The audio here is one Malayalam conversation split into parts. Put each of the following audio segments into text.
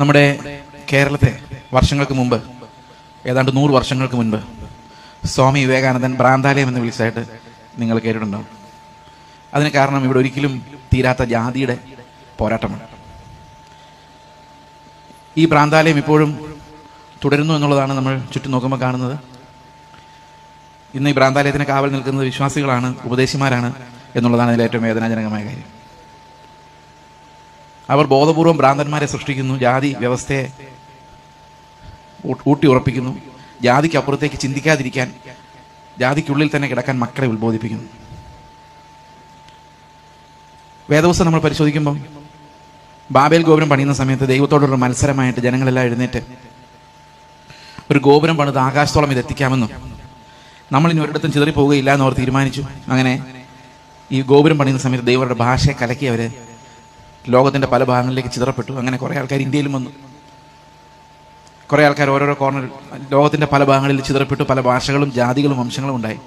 നമ്മുടെ കേരളത്തെ വർഷങ്ങൾക്ക് മുമ്പ്, ഏതാണ്ട് 100 വർഷങ്ങൾക്ക് മുൻപ് സ്വാമി വിവേകാനന്ദൻ ഭ്രാന്താലയം എന്ന് വിളിച്ചതായിട്ട് നിങ്ങൾ കേട്ടിട്ടുണ്ടാവും. അതിന് കാരണം ഇവിടെ ഒരിക്കലും തീരാത്ത ജാതിയുടെ പോരാട്ടമാണ്. ഈ ഭ്രാന്താലയം ഇപ്പോഴും തുടരുന്നു എന്നുള്ളതാണ് നമ്മൾ ചുറ്റും നോക്കുമ്പോൾ കാണുന്നത്. ഇന്ന് ഈ ഭ്രാന്താലയത്തിന് കാവൽ നിൽക്കുന്നത് വിശ്വാസികളാണ്, ഉപദേശിമാരാണ് എന്നുള്ളതാണ് ഇതിൽ ഏറ്റവും വേദനാജനകമായ കാര്യം. അവർ ബോധപൂർവം ഭ്രാന്തന്മാരെ സൃഷ്ടിക്കുന്നു, ജാതി വ്യവസ്ഥയെ ഊട്ടി ഉറപ്പിക്കുന്നു, ജാതിക്ക് അപ്പുറത്തേക്ക് ചിന്തിക്കാതിരിക്കാൻ, ജാതിക്കുള്ളിൽ തന്നെ കിടക്കാൻ മക്കളെ ഉത്ബോധിപ്പിക്കുന്നു. വേദപുസ്തകം നമ്മൾ പരിശോധിക്കുമ്പം ബാബേൽ ഗോപുരം പണിയുന്ന സമയത്ത് ദൈവത്തോടുള്ള മത്സരമായിട്ട് ജനങ്ങളെല്ലാം എഴുന്നേറ്റ് ഒരു ഗോപുരം പണിത് ആകാശത്തോളം ഇതെത്തിക്കാമെന്നും നമ്മളിനി ഒരിടത്തും ചിതറിപ്പോവുകയില്ല എന്നവർ തീരുമാനിച്ചു. അങ്ങനെ ഈ ഗോപുരം പണിയുന്ന സമയത്ത് ദൈവരുടെ ഭാഷയെ കലക്കി അവർ ലോകത്തിൻ്റെ പല ഭാഗങ്ങളിലേക്ക് ചിതറപ്പെട്ടു. അങ്ങനെ കുറേ ആൾക്കാർ ഇന്ത്യയിലും വന്നു, കുറേ ആൾക്കാർ ഓരോരോ കോർണറിൽ ലോകത്തിൻ്റെ പല ഭാഗങ്ങളിൽ ചിതറപ്പെട്ടു. പല ഭാഷകളും ജാതികളും വംശങ്ങളും ഉണ്ടായി.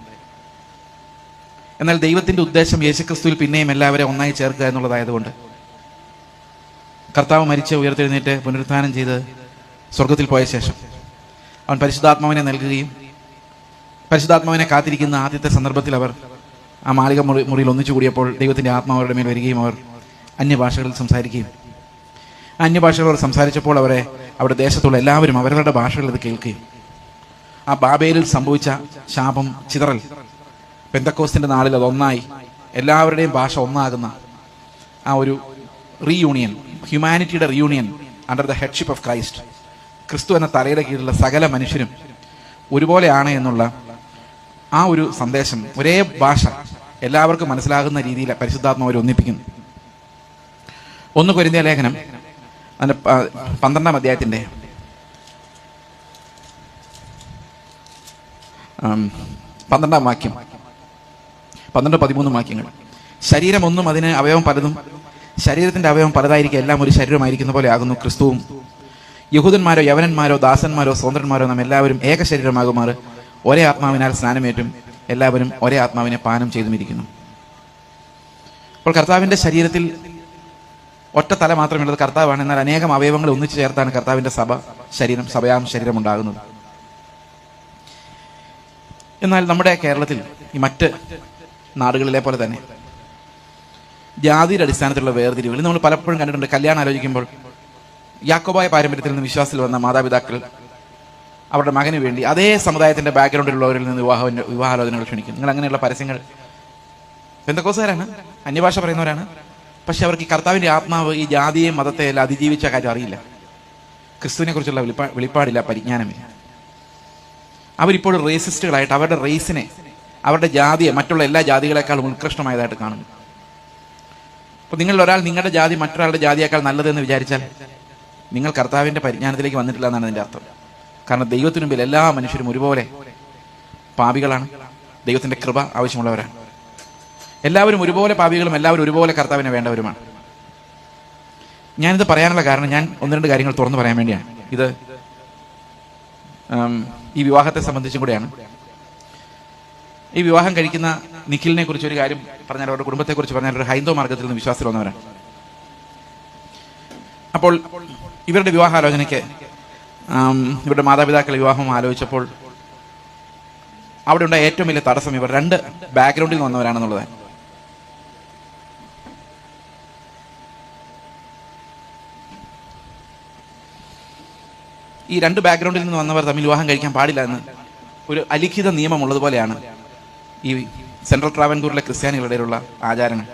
എന്നാൽ ദൈവത്തിൻ്റെ ഉദ്ദേശം യേശുക്രിസ്തുവിൽ പിന്നെയും എല്ലാവരെയും ഒന്നായി ചേർക്കുക എന്നുള്ളതായതുകൊണ്ട് കർത്താവ് മരിച്ച് ഉയർത്തെഴുന്നേറ്റ് പുനരുത്ഥാനം ചെയ്ത് സ്വർഗത്തിൽ പോയ ശേഷം അവൻ പരിശുദ്ധാത്മാവിനെ നൽകുകയും പരിശുദ്ധാത്മാവിനെ കാത്തിരിക്കുന്ന ആദ്യത്തെ സന്ദർഭത്തിൽ അവർ ആ മാളിക മുറിയിൽ ഒന്നിച്ചു കൂടിയപ്പോൾ ദൈവത്തിൻ്റെ ആത്മാവ് അവരുടെ മേൽ വരികയും അവർ അന്യഭാഷകളിൽ സംസാരിക്കുകയും അന്യഭാഷകൾ സംസാരിച്ചപ്പോൾ അവിടെ ദേശത്തുള്ള എല്ലാവരും അവരവരുടെ ഭാഷകളിൽ അത് കേൾക്കുകയും ആ ബാബേലിൽ സംഭവിച്ച ശാപം, ചിതറൽ, പെന്തക്കോസ്തിൻ്റെ നാളിൽ അതൊന്നായി എല്ലാവരുടെയും ഭാഷ ഒന്നാകുന്ന ആ ഒരു റീയൂണിയൻ, ഹ്യൂമാനിറ്റിയുടെ reunion under the headship of Christ, Kristu എന്ന തലയുടെ കീഴിലുള്ള സകല മനുഷ്യരും ഒരുപോലെയാണ് എന്നുള്ള ആ ഒരു സന്ദേശം, ഒരേ ഭാഷ എല്ലാവർക്കും മനസ്സിലാകുന്ന രീതിയിൽ പരിശുദ്ധാത്മാവ് ഒന്നിപ്പിക്കുന്നു. 1 കൊരിന്ത്യർ ലേഖനം അതിൻ്റെ 12-ാം അധ്യായത്തിൻ്റെ 12-ാം വാക്യം, 12-13 വാക്യങ്ങൾ. ശരീരം ഒന്നും അതിന് അവയവം പലതും, ശരീരത്തിൻ്റെ അവയവം പലതായിരിക്കും, എല്ലാം ഒരു ശരീരമായിരിക്കുന്ന പോലെ ആകുന്നു ക്രിസ്തുവും. യഹൂദന്മാരോ യവനന്മാരോ ദാസന്മാരോ സ്വതന്ത്രന്മാരോ നാം എല്ലാവരും ഏക ശരീരമാകുമാറ് ഒരേ ആത്മാവിനാൽ സ്നാനമേറ്റും എല്ലാവരും ഒരേ ആത്മാവിനെ പാനം ചെയ്തുമിരിക്കുന്നു. അപ്പോൾ കർത്താവിൻ്റെ ശരീരത്തിൽ ഒറ്റ തല മാത്രമുള്ളത് കർത്താവാണ്. എന്നാൽ അനേകം അവയവങ്ങൾ ഒന്നിച്ചു ചേർത്താണ് കർത്താവിൻ്റെ ശരീരം, സഭയാം ശരീരം ഉണ്ടാകുന്നത്. എന്നാൽ നമ്മുടെ കേരളത്തിൽ ഈ മറ്റ് നാടുകളിലെ പോലെ തന്നെ ജാതിയുടെ അടിസ്ഥാനത്തിലുള്ള വേർതിരിവുകൾ നമ്മൾ പലപ്പോഴും കണ്ടിട്ടുണ്ട്. കല്യാണം ആലോചിക്കുമ്പോൾ യാക്കോബായ പാരമ്പര്യത്തിൽ നിന്ന് വിശ്വാസത്തിൽ വന്ന മാതാപിതാക്കൾ അവരുടെ മകന് വേണ്ടി അതേ സമുദായത്തിന്റെ ബാക്ക്ഗ്രൗണ്ടിലുള്ളവരിൽ നിന്ന് വിവാഹാലോചനകൾ ക്ഷണിക്കും. നിങ്ങൾ അങ്ങനെയുള്ള പരസ്യങ്ങൾ, പെന്തക്കോസ്തുകാരാണ്, അന്യഭാഷ പറയുന്നവരാണ്, പക്ഷെ അവർക്ക് ഈ കർത്താവിൻ്റെ ആത്മാവ് ഈ ജാതിയെ മതത്തെ എല്ലാം അതിജീവിച്ച കാര്യം അറിയില്ല. ക്രിസ്തുവിനെ കുറിച്ചുള്ള വെളിപ്പാടില്ല, പരിജ്ഞാനമില്ല. അവരിപ്പോഴും റേസിസ്റ്റുകളായിട്ട് അവരുടെ റേസിനെ, അവരുടെ ജാതിയെ മറ്റുള്ള എല്ലാ ജാതികളെക്കാളും ഉത്കൃഷ്ടമായതായിട്ട് കാണുന്നു. അപ്പോൾ നിങ്ങളിൽ നിങ്ങളുടെ ജാതി മറ്റൊരാളുടെ ജാതിയേക്കാൾ നല്ലതെന്ന് വിചാരിച്ചാൽ നിങ്ങൾ കർത്താവിൻ്റെ പരിജ്ഞാനത്തിലേക്ക് വന്നിട്ടില്ല എന്നാണ് അതിൻ്റെ അർത്ഥം. കാരണം ദൈവത്തിനു മുമ്പിൽ എല്ലാ മനുഷ്യരും ഒരുപോലെ പാപികളാണ്, ദൈവത്തിൻ്റെ കൃപ ആവശ്യമുള്ളവരാണ്. എല്ലാവരും ഒരുപോലെ പാപികളും എല്ലാവരും ഒരുപോലെ കർത്താവിനെ വേണ്ടവരുമാണ്. ഞാനിത് പറയാനുള്ള കാരണം ഞാൻ 1-2 കാര്യങ്ങൾ തുറന്നു പറയാൻ വേണ്ടിയാണ്. ഇത് ഈ വിവാഹത്തെ സംബന്ധിച്ചും കൂടെയാണ്. ഈ വിവാഹം കഴിക്കുന്ന നിഖിലിനെ കുറിച്ച് ഒരു കാര്യം പറഞ്ഞാൽ, അവരുടെ കുടുംബത്തെക്കുറിച്ച് പറഞ്ഞാൽ, ഒരു ഹൈന്ദവ മാർഗത്തിൽ നിന്ന് വിശ്വാസത്തിൽ വന്നവരാണ്. അപ്പോൾ ഇവരുടെ വിവാഹാലോചനയ്ക്ക് ഇവരുടെ മാതാപിതാക്കൾ വിവാഹം ആലോചിച്ചപ്പോൾ അവിടെ ഉണ്ടായ ഏറ്റവും വലിയ തടസ്സം ഇവർ 2 ബാക്ക്ഗ്രൗണ്ടിൽ നിന്ന് വന്നവരാണെന്നുള്ളതാണ്. ഈ 2 ബാക്ക്ഗ്രൗണ്ടിൽ നിന്ന് വന്നവർ തമ്മിൽ വിവാഹം കഴിക്കാൻ പാടില്ല എന്ന് ഒരു അലിഖിത നിയമം ഉള്ളതുപോലെയാണ് ഈ സെൻട്രൽ ട്രാവൻകൂറിലെ ക്രിസ്ത്യാനികളുടെ ഇടയിലുള്ള ആചാരങ്ങൾ.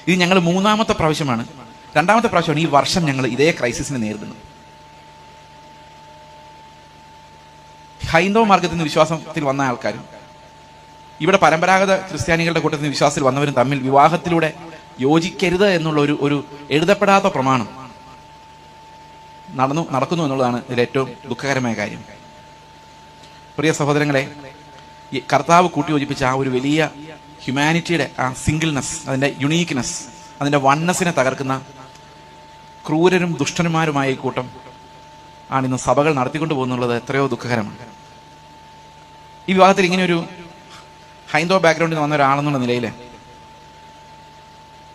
ഇത് ഞങ്ങൾ 3-ാമത്തെ പ്രാവശ്യമാണ്, 2-ാമത്തെ പ്രാവശ്യമാണ് ഈ വർഷം ഞങ്ങൾ ഇതേ ക്രൈസിസിനെ നേരിടുന്നത്. ഹൈന്ദവ മാർഗത്തിൽ നിന്ന് വിശ്വാസത്തിൽ വന്ന ആൾക്കാരും ഇവിടെ പരമ്പരാഗത ക്രിസ്ത്യാനികളുടെ കൂട്ടത്തിൽ നിന്ന് വിശ്വാസത്തിൽ വന്നവരും തമ്മിൽ വിവാഹത്തിലൂടെ യോജിക്കരുത് എന്നുള്ള ഒരു എഴുതപ്പെടാത്ത പ്രമാണം നടക്കുന്നു എന്നുള്ളതാണ് ഇതിൽ ഏറ്റവും ദുഃഖകരമായ കാര്യം. പ്രിയ സഹോദരങ്ങളെ, ഈ കർത്താവ് കൂട്ടിയോജിപ്പിച്ച ആ ഒരു വലിയ ഹ്യൂമാനിറ്റിയുടെ ആ സിംഗിൾനെസ്, അതിൻ്റെ യുണീക്ക്നെസ്, അതിൻ്റെ വണ്ണസിനെ തകർക്കുന്ന ക്രൂരരും ദുഷ്ടന്മാരുമായ ഈ കൂട്ടം ആണിന്ന് സഭകൾ നടത്തിക്കൊണ്ടു പോകുന്നുള്ളത് എത്രയോ ദുഃഖകരമാണ്. ഈ വിവാഹത്തിൽ ഇങ്ങനെയൊരു ഹൈന്ദവ ബാക്ക്ഗ്രൗണ്ടിൽ നിന്ന് വന്ന ഒരാളെന്നുള്ള നിലയിൽ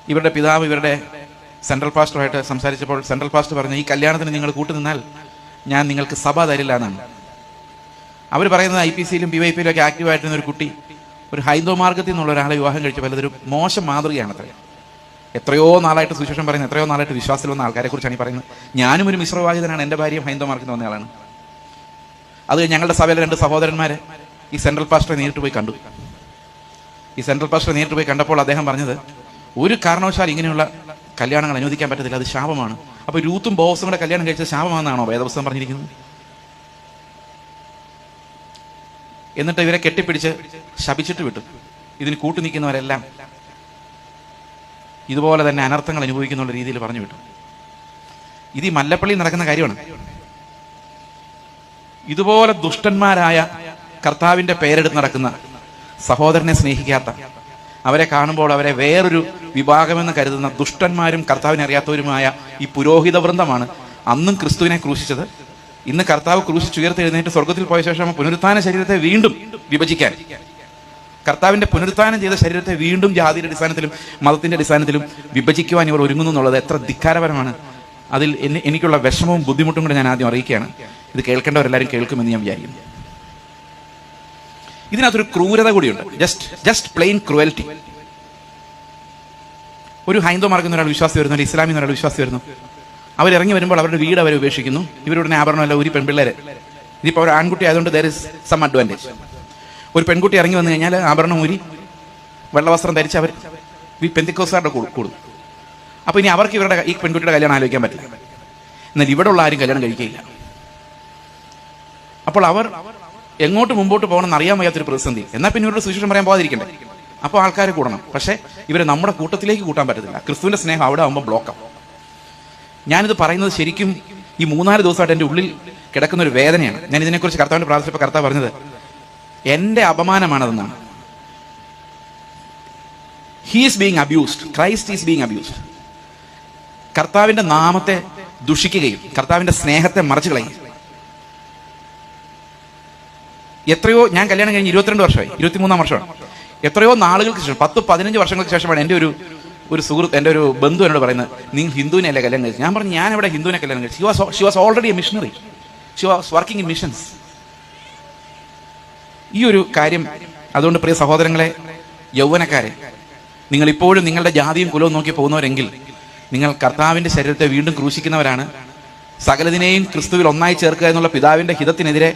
ഇവരുടെ പിതാവ് ഇവരുടെ സെൻട്രൽ പാസ്റ്ററുമായിട്ട് സംസാരിച്ചപ്പോൾ സെൻട്രൽ പാസ്റ്റർ പറഞ്ഞു, ഈ കല്യാണത്തിന് നിങ്ങൾ കൂട്ടുനിന്നാൽ ഞാൻ നിങ്ങൾക്ക് സഭ തരില്ല എന്നാണ്. അവർ പറയുന്നത് IPCയിലും PYPയിലും ഒക്കെ ആക്റ്റീവായിട്ടിരുന്ന ഒരു കുട്ടി ഒരു ഹൈന്ദവ മാർഗത്തിൽ നിന്നുള്ള ഒരാളെ വിവാഹം കഴിച്ച പലതൊരു മോശം മാതൃകയാണ് അത്ര. എത്രയോ നാളായിട്ട് സുവിശേഷം പറയുന്നത്, എത്രയോ നാളായിട്ട് വിശ്വാസത്തിൽ വന്ന ആൾക്കാരെ കുറിച്ചാണ് ഈ പറയുന്നത്. ഞാനും ഒരു മിശ്രവിവാഹിതനാണ്, എൻ്റെ ഭാര്യയും ഹൈന്ദവ മാർഗത്തിൽ വന്ന ആളാണ്. അത് ഞങ്ങളുടെ സഭയിലെ 2 സഹോദരന്മാരെ ഈ സെൻട്രൽ പാസ്റ്ററെ നേരിട്ട് പോയി കണ്ടു. ഈ സെൻട്രൽ പാസ്റ്ററെ നേരിട്ട് പോയി കണ്ടപ്പോൾ അദ്ദേഹം പറഞ്ഞത്, ഒരു കാരണവശാൽ ഇങ്ങനെയുള്ള കല്യാണങ്ങൾ അനുവദിക്കാൻ പറ്റത്തില്ല, അത് ശാപമാണ്. അപ്പോൾ രൂത്തും ബോസും കൂടെ കല്യാണം കഴിച്ചത് ശാപമാണെന്നാണോ വേദപുസ്തകം പറഞ്ഞിരിക്കുന്നത്? എന്നിട്ട് ഇവരെ കെട്ടിപ്പിടിച്ച് ശപിച്ചിട്ട് വിട്ടു. ഇതിന് കൂട്ടുനിൽക്കുന്നവരെല്ലാം ഇതുപോലെ തന്നെ അനർത്ഥങ്ങൾ അനുഭവിക്കുന്നുള്ള രീതിയിൽ പറഞ്ഞു വിട്ടു. ഇത് ഈ മല്ലപ്പള്ളിയിൽ നടക്കുന്ന കാര്യമാണ്. ഇതുപോലെ ദുഷ്ടന്മാരായ കർത്താവിന്റെ പേരെടുത്ത് നടക്കുന്ന, സഹോദരനെ സ്നേഹിക്കാത്ത, അവരെ കാണുമ്പോൾ അവരെ വേറൊരു വിഭാഗമെന്ന് കരുതുന്ന ദുഷ്ടന്മാരും കർത്താവിനെ അറിയാത്തവരുമായ ഈ പുരോഹിത വൃന്ദമാണ് അന്നും ക്രിസ്തുവിനെ ക്രൂശിച്ചത്. ഇന്ന് കർത്താവ് ക്രൂശിച്ചുയർത്തെഴുന്നേറ്റ് സ്വർഗത്തിൽ പോയ ശേഷം പുനരുത്ഥാന ശരീരത്തെ വീണ്ടും വിഭജിക്കാൻ, കർത്താവിന്റെ പുനരുത്ഥാനം ചെയ്ത ശരീരത്തെ വീണ്ടും ജാതിയുടെ അടിസ്ഥാനത്തിലും മതത്തിന്റെ അടിസ്ഥാനത്തിലും വിഭജിക്കുവാൻ ഇവർ ഒരുങ്ങുന്നു എന്നുള്ളത് എത്ര ധിക്കാരപരമാണ്. അതിൽ എനിക്കുള്ള വിഷമവും ബുദ്ധിമുട്ടും കൂടെ ഞാൻ ആദ്യം അറിയിക്കുകയാണ്. ഇത് കേൾക്കേണ്ടവരെല്ലാവരും കേൾക്കുമെന്ന് ഞാൻ വിചാരിക്കുന്നു. ഇതിനകത്തൊരു ക്രൂരത കൂടിയുണ്ട്, ജസ്റ്റ് പ്ലെയിൻ ക്രൂവൽറ്റി. ഒരു ഹൈന്ദവ മാർഗം ഒരാൾ വിശ്വാസി വരുന്നു, അല്ലെങ്കിൽ ഇസ്ലാമിൽ നിന്ന് ഒരാൾ വിശ്വാസി വരുന്നു. അവരിറങ്ങി വരുമ്പോൾ അവരുടെ വീട് അവരെ ഉപേക്ഷിക്കുന്നു. ഇവരുടെ ആഭരണമല്ല ഒരു പെൺപിള്ളേരെ. ഇതിപ്പോൾ ഒരു ആൺകുട്ടി ആയതുകൊണ്ട് there is some advantage. ഒരു പെൺകുട്ടി ഇറങ്ങി വന്നു കഴിഞ്ഞാൽ ആഭരണം ഊരി വെള്ളവസ്ത്രം ധരിച്ച് അവർ ഈ പെന്തിക്കോസ്കാരുടെ കൂടും. അപ്പോൾ ഇനി അവർക്ക് ഈ പെൺകുട്ടിയുടെ കല്യാണം ആലോചിക്കാൻ പറ്റില്ല. എന്നാൽ ഇവിടെ ഉള്ള ആരും കല്യാണം കഴിക്കുകയില്ല. അപ്പോൾ അവർ എങ്ങോട്ട് മുമ്പോട്ട് പോകണമെന്ന് അറിയാൻ വയ്യാത്തൊരു പ്രതിസന്ധി. എന്നാൽ പിന്നെ ഇവരുടെ സുവിശേഷം പറയാൻ പോകാതിരിക്കണ്ടേ? അപ്പോൾ ആൾക്കാരെ കൂടണം. പക്ഷേ ഇവരെ നമ്മുടെ കൂട്ടത്തിലേക്ക് കൂട്ടാൻ പറ്റത്തില്ല. ക്രിസ്തുവിന്റെ സ്നേഹം അവിടെ ആകുമ്പോൾ ബ്ലോക്കാവും. ഞാനിത് പറയുന്നത് ശരിക്കും ഈ 3-4 ദിവസമായിട്ട് എൻ്റെ ഉള്ളിൽ കിടക്കുന്ന ഒരു വേദനയാണ്. ഞാൻ ഇതിനെക്കുറിച്ച് കർത്താവിൻ്റെ പ്രാർത്ഥിച്ചപ്പോൾ കർത്താവ് പറഞ്ഞത് എൻ്റെ അപമാനമാണതെന്നാണ്. He is being abused, Christ is being abused. കർത്താവിൻ്റെ നാമത്തെ ദുഷിക്കുകയും കർത്താവിൻ്റെ സ്നേഹത്തെ മറച്ചു കളയുകയും. എത്രയോ, ഞാൻ കല്യാണം കഴിഞ്ഞ് 22 വർഷമായി, 23-ാം വർഷമാണ്. എത്രയോ നാളുകൾക്ക് ശേഷം, 10-15 വർഷങ്ങൾക്ക് ശേഷമാണ് എൻ്റെ ഒരു സുഹൃത്ത്, എൻ്റെ ഒരു ബന്ധു എന്നോട് പറയുന്നത്, നിങ്ങൾ ഹിന്ദുവിനെ അല്ലേ കല്യാണം കഴിച്ചു? ഞാൻ പറഞ്ഞു, ഞാൻ ഇവിടെ ഹിന്ദുവിനെ കല്യാണം കഴിച്ചു. She was already a missionary, she was working in missions. ഈ ഒരു കാര്യം, അതുകൊണ്ട് പ്രിയ സഹോദരങ്ങളെ, യൗവനക്കാരെ, നിങ്ങൾ ഇപ്പോഴും നിങ്ങളുടെ ജാതിയും കുലവും നോക്കി പോകുന്നവരെങ്കിൽ നിങ്ങൾ കർത്താവിൻ്റെ ശരീരത്തെ വീണ്ടും ക്രൂശിക്കുന്നവരാണ്. സകലതിനെയും ക്രിസ്തുവിൽ ഒന്നായി ചേർക്കുക എന്നുള്ള പിതാവിൻ്റെ ഹിതത്തിനെതിരെ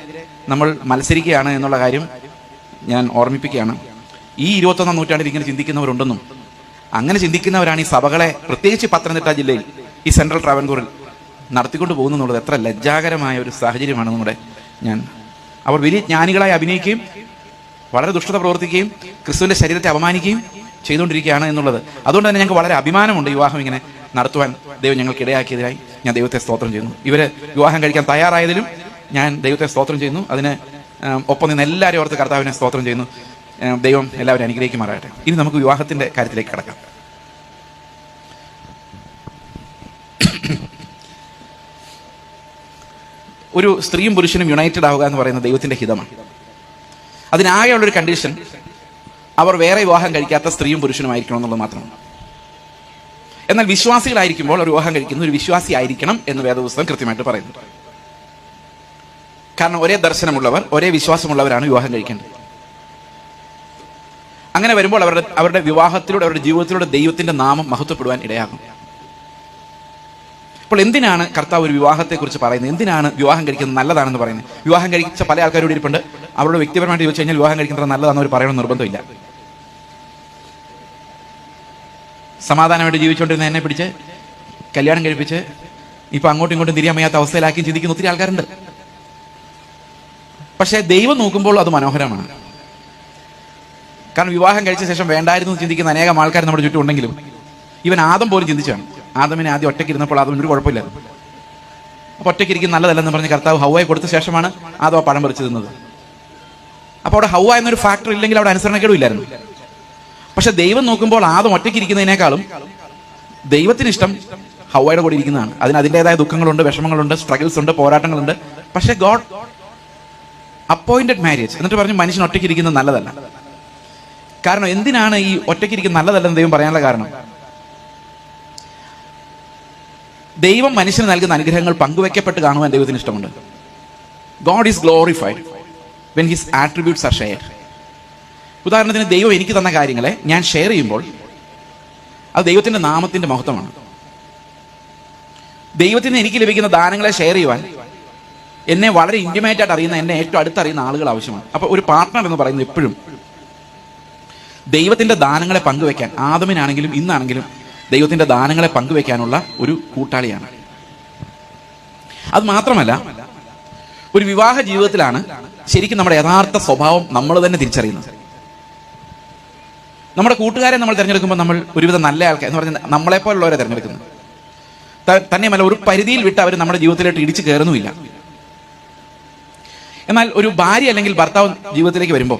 നമ്മൾ മത്സരിക്കുകയാണ് എന്നുള്ള കാര്യം ഞാൻ ഓർമ്മിപ്പിക്കുകയാണ്. ഈ 21-ാം നൂറ്റാണ്ടിൽ ഇങ്ങനെ ചിന്തിക്കുന്നവരുണ്ടെന്നും അങ്ങനെ ചിന്തിക്കുന്നവരാണ് ഈ സഭകളെ, പ്രത്യേകിച്ച് പത്തനംതിട്ട ജില്ലയിൽ ഈ സെൻട്രൽ ട്രാവൻകൂറിൽ നടത്തിക്കൊണ്ട് പോകുന്നു എന്നുള്ളത് എത്ര ലജ്ജാകരമായ ഒരു സാഹചര്യമാണ് നമ്മുടെ. അവർ വലിയ ജ്ഞാനികളായി അഭിനയിക്കുകയും വളരെ ദുഷ്ടത പ്രവർത്തിക്കുകയും ക്രിസ്തുവിൻ്റെ ശരീരത്തെ അപമാനിക്കുകയും ചെയ്തുകൊണ്ടിരിക്കുകയാണ് എന്നുള്ളത്. അതുകൊണ്ട് തന്നെ ഞങ്ങൾക്ക് വളരെ അഭിമാനമുണ്ട് വിവാഹം ഇങ്ങനെ നടത്തുവാൻ ദൈവം ഞങ്ങൾക്ക് ഇടയാക്കിയതിനായി ഞാൻ ദൈവത്തെ സ്തോത്രം ചെയ്യുന്നു. ഇവര് വിവാഹം കഴിക്കാൻ തയ്യാറായതിലും ഞാൻ ദൈവത്തെ സ്തോത്രം ചെയ്യുന്നു. അതിന് ഒപ്പം നിന്ന് എല്ലാവരും ഓർത്ത് കർത്താവിനെ സ്തോത്രം ചെയ്യുന്നു. ദൈവം എല്ലാവരും അനുഗ്രഹിക്കുമാറാകട്ടെ. ഇനി നമുക്ക് വിവാഹത്തിന്റെ കാര്യത്തിലേക്ക് കടക്കാം. ഒരു സ്ത്രീയും പുരുഷനും യുണൈറ്റഡ് ആവുക എന്ന് പറയുന്നത് ദൈവത്തിന്റെ ഹിതമാണ്. അതിനാകെയുള്ളൊരു കണ്ടീഷൻ അവർ വേറെ വിവാഹം കഴിക്കാത്ത സ്ത്രീയും പുരുഷനുമായിരിക്കണം എന്നുള്ളത് മാത്രമാണ്. എന്നാൽ വിശ്വാസികളായിരിക്കുമ്പോൾ ഒരു വിവാഹം കഴിക്കുന്ന ഒരു വിശ്വാസി ആയിരിക്കണം എന്ന് വേദപുസ്തകം കൃത്യമായിട്ട് പറയുന്നു. കാരണം ഒരേ ദർശനമുള്ളവർ, ഒരേ വിശ്വാസമുള്ളവരാണ് വിവാഹം കഴിക്കേണ്ടത്. അങ്ങനെ വരുമ്പോൾ അവരുടെ വിവാഹത്തിലൂടെ, അവരുടെ ജീവിതത്തിലൂടെ ദൈവത്തിന്റെ നാമം മഹത്വപ്പെടുവാൻ ഇടയാകും. അപ്പോൾ എന്തിനാണ് കർത്താവ് ഒരു വിവാഹത്തെക്കുറിച്ച് പറയുന്നത്? എന്തിനാണ് വിവാഹം കഴിക്കുന്നത് നല്ലതാണെന്ന് പറയുന്നത്? വിവാഹം കഴിച്ച പല ആൾക്കാരോട് ഇരിപ്പുണ്ട്. അവരോട് വ്യക്തിപരമായിട്ട് ചോദിച്ചു കഴിഞ്ഞാൽ വിവാഹം കഴിക്കുന്നത് നല്ലതാണെന്ന് അവർ പറയണമെന്ന് നിർബന്ധമില്ല. സമാധാനമായിട്ട് ജീവിച്ചുകൊണ്ടിരുന്ന എന്നെ പിടിച്ച് കല്യാണം കഴിപ്പിച്ച് ഇപ്പൊ അങ്ങോട്ടും ഇങ്ങോട്ടും തിരിയാൻ വയ്യാത്ത അവസ്ഥയിലാക്കി ചിന്തിക്കുന്ന ഒത്തിരി ആൾക്കാരുണ്ട്. പക്ഷേ ദൈവം നോക്കുമ്പോൾ അത് മനോഹരമാണ്. കാരണം വിവാഹം കഴിച്ച ശേഷം വേണ്ടായിരുന്നു ചിന്തിക്കുന്ന അനേകം ആൾക്കാർ നമ്മുടെ ചുറ്റും ഉണ്ടെങ്കിലും ഇവൻ ആദം പോലും ചിന്തിച്ചാണ്. ആദമിനെ ആദ്യം ഒറ്റയ്ക്ക് ഇരുന്നപ്പോൾ ആദമിന് ഒരു കുഴപ്പമില്ലായിരുന്നു. അപ്പോൾ ഒറ്റയ്ക്ക് ഇരിക്കുന്ന നല്ലതല്ലെന്ന് പറഞ്ഞ് കർത്താവ് ഹൗവയെ കൊടുത്ത ശേഷമാണ് ആദം ആ പഴം പറിച്ചു തിന്നത്. അപ്പോൾ അവിടെ ഹൗവ എന്നൊരു ഫാക്ടർ ഇല്ലെങ്കിൽ അവിടെ അനുസരണക്കേടും ഇല്ലായിരുന്നു. പക്ഷെ ദൈവം നോക്കുമ്പോൾ ആദം ഒറ്റയ്ക്ക് ഇരിക്കുന്നതിനേക്കാളും ദൈവത്തിന് ഇഷ്ടം ഹൗവയുടെ കൂടെ ഇരിക്കുന്നതാണ്. അതിന് അതിൻ്റെതായ ദുഃഖങ്ങളുണ്ട്, വിഷമങ്ങളുണ്ട്, സ്ട്രഗിൾസ് ഉണ്ട്, പോരാട്ടങ്ങളുണ്ട്. പക്ഷെ ഗോഡ് അപ്പോയിന്റഡ് മാരേജ് എന്നിട്ട് പറഞ്ഞു മനുഷ്യൻ ഒറ്റയ്ക്ക് ഇരിക്കുന്നത് നല്ലതല്ല. കാരണം എന്തിനാണ് ഈ ഒറ്റയ്ക്ക് ഇരിക്കുന്നത് നല്ലതല്ലെന്ന് ദൈവം പറയാനുള്ള കാരണം? ദൈവം മനുഷ്യന് നൽകുന്ന അനുഗ്രഹങ്ങൾ പങ്കുവെക്കപ്പെട്ട് കാണുവാൻ ദൈവത്തിന് ഇഷ്ടമുണ്ട്. God is glorified when his attributes R shared. ഉദാഹരണത്തിന്, ദൈവം എനിക്ക് തന്ന കാര്യങ്ങളെ ഞാൻ ഷെയർ ചെയ്യുമ്പോൾ അത് ദൈവത്തിന്റെ നാമത്തിന്റെ മഹത്വമാണ്. ദൈവത്തിന് എനിക്ക് ലഭിക്കുന്ന ദാനങ്ങളെ ഷെയർ ചെയ്യുവാൻ എന്നെ വളരെ ഇന്റിമേറ്റ് ആയിട്ട് അറിയുന്ന, എന്നെ ഏറ്റവും അടുത്തറിയുന്ന ആളുകൾ ആവശ്യമാണ്. അപ്പോൾ ഒരു പാർട്ട്ണർ എന്ന് പറയുന്നത് എപ്പോഴും ദൈവത്തിന്റെ ദാനങ്ങളെ പങ്കുവെക്കാൻ, ആദമിനാണെങ്കിലും ഇന്നാണെങ്കിലും ദൈവത്തിന്റെ ദാനങ്ങളെ പങ്കുവെക്കാനുള്ള ഒരു കൂട്ടാളിയാണ്. അത് മാത്രമല്ല, ഒരു വിവാഹ ജീവിതത്തിലാണ് ശരിക്കും നമ്മുടെ യഥാർത്ഥ സ്വഭാവം നമ്മൾ തന്നെ തിരിച്ചറിയുന്നത്. നമ്മുടെ കൂട്ടുകാരെ നമ്മൾ തിരഞ്ഞെടുക്കുമ്പോൾ നമ്മൾ ഒരുവിധം നല്ല ആൾക്കാർ എന്ന് പറഞ്ഞാൽ നമ്മളെപ്പോലുള്ളവരെ തിരഞ്ഞെടുക്കുന്നത്. തന്നെയുമല്ല, ഒരു പരിധിയിൽ വിട്ട് അവർ നമ്മുടെ ജീവിതത്തിലേക്ക് ഇടിച്ചു കയറുന്നുമില്ല. എന്നാൽ ഒരു ഭാര്യ അല്ലെങ്കിൽ ഭർത്താവ് ജീവിതത്തിലേക്ക് വരുമ്പോൾ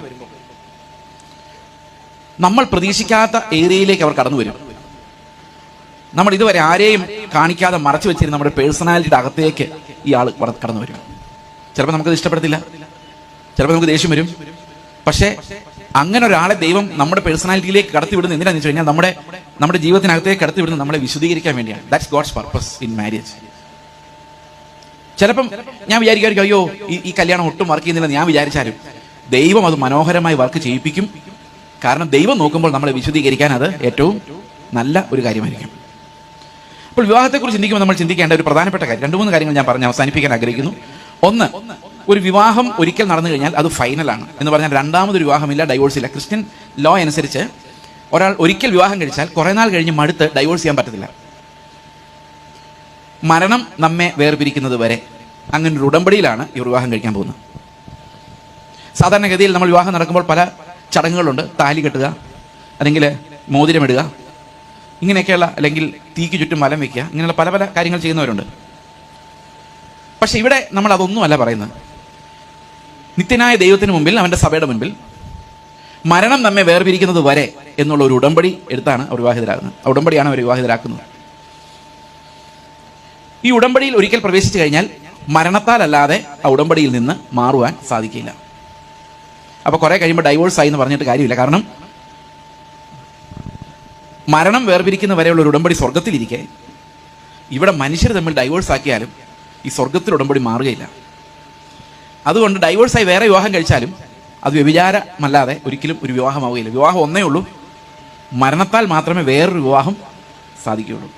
നമ്മൾ പ്രതീക്ഷിക്കാത്ത ഏരിയയിലേക്ക് അവർ കടന്നു വരും. നമ്മൾ ഇതുവരെ ആരെയും കാണിക്കാതെ മറച്ചു വെച്ചിരുന്ന നമ്മുടെ പേഴ്സണാലിറ്റിയുടെ അകത്തേക്ക് ഈ ആൾ കടന്നു വരും. ചിലപ്പോൾ നമുക്കത് ഇഷ്ടപ്പെടത്തില്ല, ചിലപ്പോൾ നമുക്ക് ദേഷ്യം വരും. പക്ഷേ അങ്ങനെ ഒരാളെ ദൈവം നമ്മുടെ പേഴ്സണാലിറ്റിയിലേക്ക് കടത്തിവിടുന്നത് എന്തിനാണെന്ന് വെച്ച് കഴിഞ്ഞാൽ നമ്മുടെ ജീവിതത്തിനകത്തേക്ക് കടത്തിവിടുന്നത് നമ്മളെ വിശുദ്ധീകരിക്കാൻ വേണ്ടിയാണ്. That's God's purpose in marriage. ചിലപ്പം ഞാൻ വിചാരിക്കും, അയ്യോ ഈ കല്യാണം ഒട്ടും വർക്ക് ചെയ്യുന്നില്ലെന്ന് ഞാൻ വിചാരിച്ചാലും ദൈവം അത് മനോഹരമായി വർക്ക് ചെയ്യിപ്പിക്കും. കാരണം ദൈവം നോക്കുമ്പോൾ നമ്മളെ വിശുദ്ധീകരിക്കാൻ അത് ഏറ്റവും നല്ല ഒരു കാര്യമായിരിക്കും. അപ്പോൾ വിവാഹത്തെക്കുറിച്ച് ചിന്തിക്കുമ്പോൾ നമ്മൾ ചിന്തിക്കേണ്ട ഒരു പ്രധാനപ്പെട്ട കാര്യം, 2-3 കാര്യങ്ങൾ ഞാൻ പറഞ്ഞ് അവസാനിപ്പിക്കാൻ ആഗ്രഹിക്കുന്നു. ഒന്ന്, ഒരു വിവാഹം ഒരിക്കൽ നടന്നു കഴിഞ്ഞാൽ അത് ഫൈനലാണ് എന്ന് പറഞ്ഞാൽ രണ്ടാമതൊരു വിവാഹമില്ല, ഡൈവോഴ്സ് ഇല്ല. ക്രിസ്ത്യൻ ലോ അനുസരിച്ച് ഒരാൾ ഒരിക്കൽ വിവാഹം കഴിച്ചാൽ കുറെ നാൾ കഴിഞ്ഞ് മടുത്ത് ഡൈവോഴ്സ് ചെയ്യാൻ പറ്റത്തില്ല. മരണം നമ്മെ വേർപിരിക്കുന്നത് വരെ അങ്ങനെ ഒരു ഉടമ്പടിയിലാണ് ഈ വിവാഹം കഴിക്കാൻ പോകുന്നത്. സാധാരണഗതിയിൽ നമ്മൾ വിവാഹം നടക്കുമ്പോൾ പല ചടങ്ങുകളുണ്ട്. താലി കെട്ടുക, അല്ലെങ്കിൽ മോതിരമിടുക, ഇങ്ങനെയൊക്കെയുള്ള, അല്ലെങ്കിൽ തീക്ക് ചുറ്റും വലം വെക്കുക, ഇങ്ങനെയുള്ള പല പല കാര്യങ്ങൾ ചെയ്യുന്നവരുണ്ട്. പക്ഷെ ഇവിടെ നമ്മൾ അതൊന്നുമല്ല പറയുന്നത്. നിത്യനായ ദൈവത്തിന് മുമ്പിൽ, അവന്റെ സഭയുടെ മുൻപിൽ മരണം നമ്മെ വേർപിരിക്കുന്നത് വരെ എന്നുള്ള ഒരു ഉടമ്പടി എടുത്താണ് അവർ വിവാഹിതരാകുന്നത്. ആ ഉടമ്പടിയാണ് അവർ വിവാഹിതരാക്കുന്നത്. ഈ ഉടമ്പടിയിൽ ഒരിക്കൽ പ്രവേശിച്ചു കഴിഞ്ഞാൽ മരണത്താലല്ലാതെ ആ ഉടമ്പടിയിൽ നിന്ന് മാറുവാൻ സാധിക്കില്ല. അപ്പൊ കുറെ കഴിയുമ്പോൾ ഡൈവോഴ്സ് ആയി എന്ന് പറഞ്ഞിട്ട് കാര്യമില്ല. കാരണം മരണം വേർപിരിക്കുന്ന വരെയുള്ള ഒരു ഉടമ്പടി സ്വർഗത്തിലിരിക്കെ ഇവിടെ മനുഷ്യർ തമ്മിൽ ഡൈവോഴ്സ് ആക്കിയാലും ഈ സ്വർഗത്തിൽ ഉടമ്പടി മാറുകയില്ല. അതുകൊണ്ട് ഡൈവോഴ്സായി വേറെ വിവാഹം കഴിച്ചാലും അത് വ്യഭിചാരമല്ലാതെ ഒരിക്കലും ഒരു വിവാഹമാവുകയില്ല. വിവാഹം ഒന്നേ ഉള്ളൂ, മരണത്താൽ മാത്രമേ വേറൊരു വിവാഹം സാധിക്കുകയുള്ളൂ.